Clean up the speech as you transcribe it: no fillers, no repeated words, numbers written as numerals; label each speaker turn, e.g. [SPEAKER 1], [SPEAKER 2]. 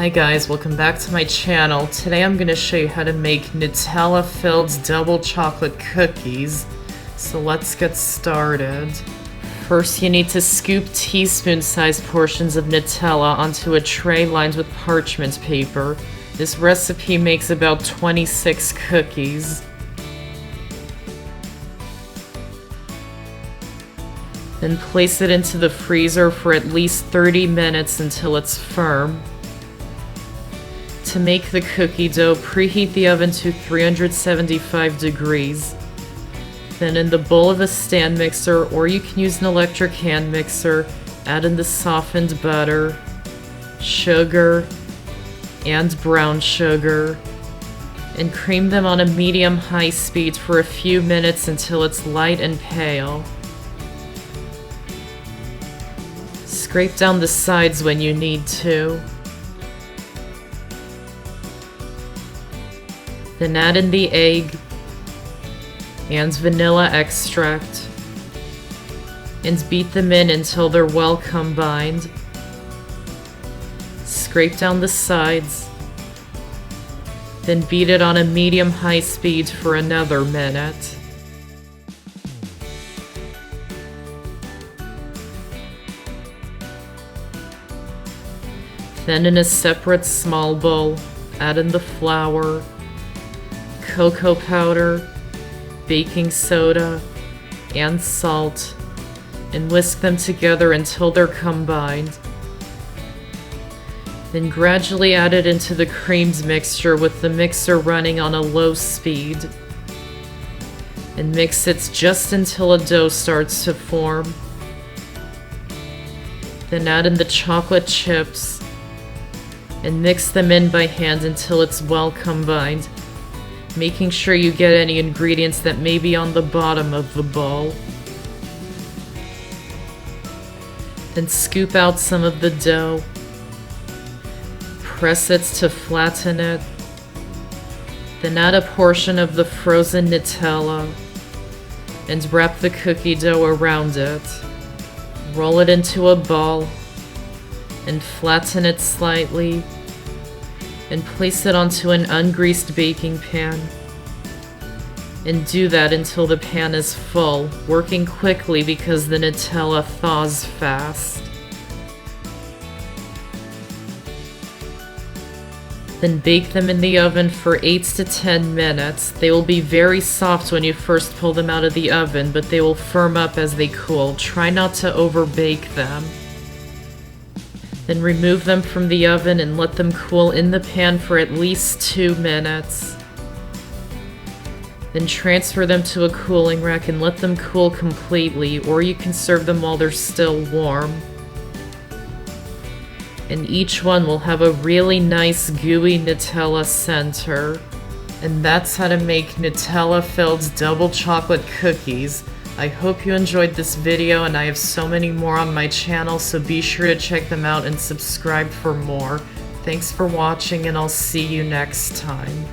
[SPEAKER 1] Hi guys, welcome back to my channel. Today I'm going to show you how to make Nutella-filled double chocolate cookies. So let's get started. First you need to scoop teaspoon-sized portions of Nutella onto a tray lined with parchment paper. This recipe makes about 26 cookies. Then place it into the freezer for at least 30 minutes until it's firm. To make the cookie dough, preheat the oven to 375 degrees. Then in the bowl of a stand mixer, or you can use an electric hand mixer, add in the softened butter, sugar, and brown sugar, and cream them on a medium-high speed for a few minutes until it's light and pale. Scrape down the sides when you need to. Then add in the egg and vanilla extract and beat them in until they're well combined. Scrape down the sides, then beat it on a medium-high speed for another minute. Then in a separate small bowl, add in the flour, cocoa powder, baking soda, and salt, and whisk them together until they're combined. Then gradually add it into the creamed mixture with the mixer running on a low speed. And mix it just until a dough starts to form. Then add in the chocolate chips and mix them in by hand until it's well combined, making sure you get any ingredients that may be on the bottom of the bowl. Then scoop out some of the dough, press it to flatten it, then add a portion of the frozen Nutella and wrap the cookie dough around it. Roll it into a ball and flatten it slightly, and place it onto an ungreased baking pan. And do that until the pan is full, working quickly because the Nutella thaws fast. Then bake them in the oven for 8 to 10 minutes. They will be very soft when you first pull them out of the oven, but they will firm up as they cool. Try not to overbake them. Then remove them from the oven and let them cool in the pan for at least 2 minutes. Then transfer them to a cooling rack and let them cool completely, or you can serve them while they're still warm. And each one will have a really nice gooey Nutella center. And that's how to make Nutella-filled double chocolate cookies. I hope you enjoyed this video, and I have so many more on my channel, so be sure to check them out and subscribe for more. Thanks for watching, and I'll see you next time.